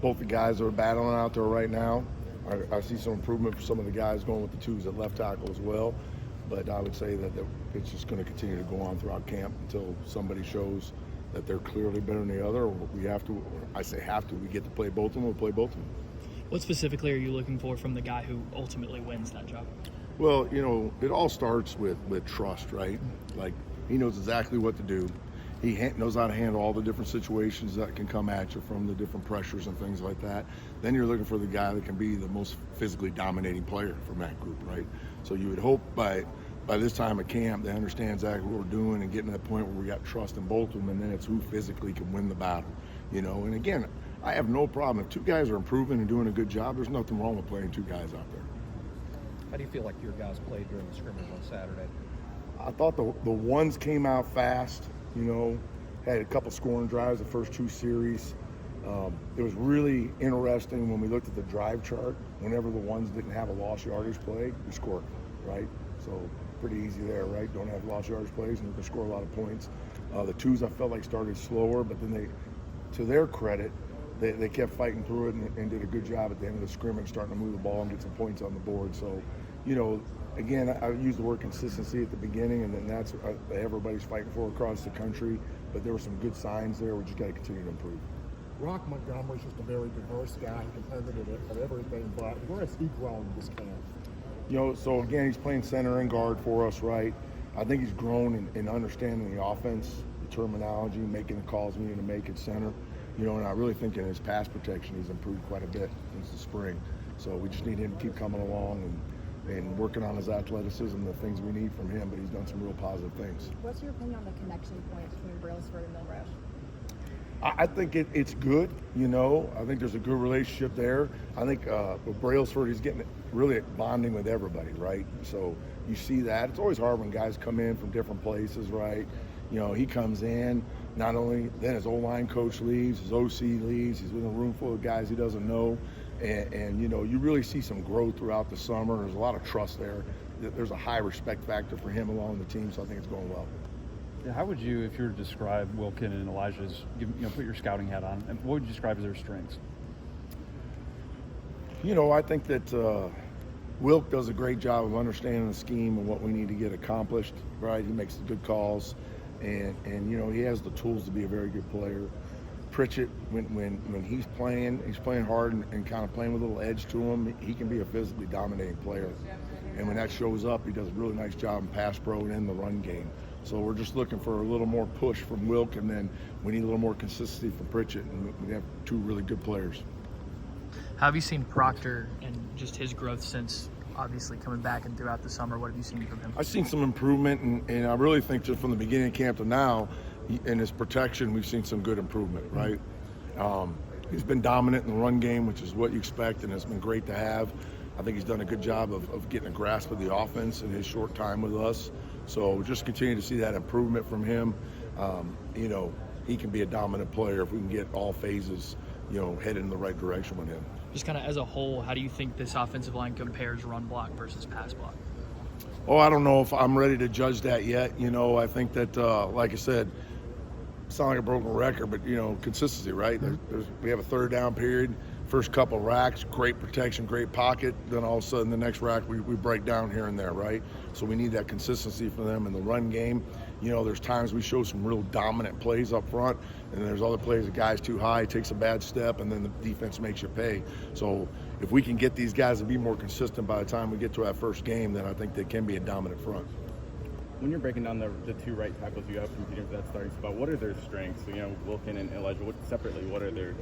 both the guys that are battling out there right now. I see some improvement for some of the guys going with the twos at left tackle as well. But I would say that it's just going to continue to go on throughout camp until somebody shows that they're clearly better than the other. Or we have to, or I say have to, we get to play both of them, we'll play both of them. What specifically are you looking for from the guy who ultimately wins that job? Well, it all starts with trust, right? Like, he knows exactly what to do. He knows how to handle all the different situations that can come at you from the different pressures and things like that. Then you're looking for the guy that can be the most physically dominating player from that group, right? So you would hope by this time at camp they understand exactly what we're doing and getting to that point where we got trust in both of them, and then it's who physically can win the battle, And again, I have no problem. If two guys are improving and doing a good job, there's nothing wrong with playing two guys out there. How do you feel like your guys played during the scrimmage on Saturday? I thought the ones came out fast, had a couple scoring drives the first two series. It was really interesting when we looked at the drive chart. Whenever the ones didn't have a lost yardage play, we scored, right? So pretty easy there, right? Don't have lost yardage plays and we can score a lot of points. The twos I felt like started slower, but then to their credit, they kept fighting through it and did a good job at the end of the scrimmage, starting to move the ball and get some points on the board. So, again, I use the word consistency at the beginning, and then that's what everybody's fighting for across the country. But there were some good signs there. We just got to continue to improve. Rock Montgomery's just a very diverse guy, competitive at everything, but where has he grown this camp? So again, he's playing center and guard for us, right? I think he's grown in understanding the offense, the terminology, making the calls we need to make at center. And I really think in his pass protection, he's improved quite a bit since the spring. So we just need him to keep coming along and working on his athleticism, the things we need from him, but he's done some real positive things. What's your opinion on the connection point between Brailsford and Milroche? I think it's good, I think there's a good relationship there. I think with Brailsford, he's getting really bonding with everybody, right? So you see that. It's always hard when guys come in from different places, right? He comes in, not only then his O-line coach leaves, his OC leaves, he's in a room full of guys he doesn't know. And you really see some growth throughout the summer. There's a lot of trust there. There's a high respect factor for him along the team, so I think it's going well. How would you, if you were to describe Wilkin and Elijah's, put your scouting hat on, and what would you describe as their strengths? I think that Wilk does a great job of understanding the scheme and what we need to get accomplished, right? He makes good calls, and he has the tools to be a very good player. Pritchett, when he's playing hard and kind of playing with a little edge to him, he can be a physically dominating player. And when that shows up, he does a really nice job in pass pro and in the run game. So we're just looking for a little more push from Wilk, and then we need a little more consistency from Pritchett, and we have two really good players. How have you seen Proctor and just his growth since obviously coming back and throughout the summer? What have you seen from him? I've seen some improvement, and I really think just from the beginning of camp to now, in his protection, we've seen some good improvement, right? He's been dominant in the run game, which is what you expect, and it's been great to have. I think he's done a good job of getting a grasp of the offense in his short time with us. So just continue to see that improvement from him. He can be a dominant player if we can get all phases, headed in the right direction with him. Just kind of as a whole, how do you think this offensive line compares run block versus pass block? Oh, I don't know if I'm ready to judge that yet. I think that, like I said, sound like a broken record, but consistency, right? We have a third down period, first couple racks, great protection, great pocket. Then all of a sudden, the next rack we break down here and there, right? So we need that consistency for them in the run game. There's times we show some real dominant plays up front, and there's other plays, the guy's too high, takes a bad step, and then the defense makes you pay. So if we can get these guys to be more consistent by the time we get to our first game, then I think they can be a dominant front. When you're breaking down the two right tackles you have competing for that starting spot, what are their strengths? Wilkin and Elijah, separately, what are their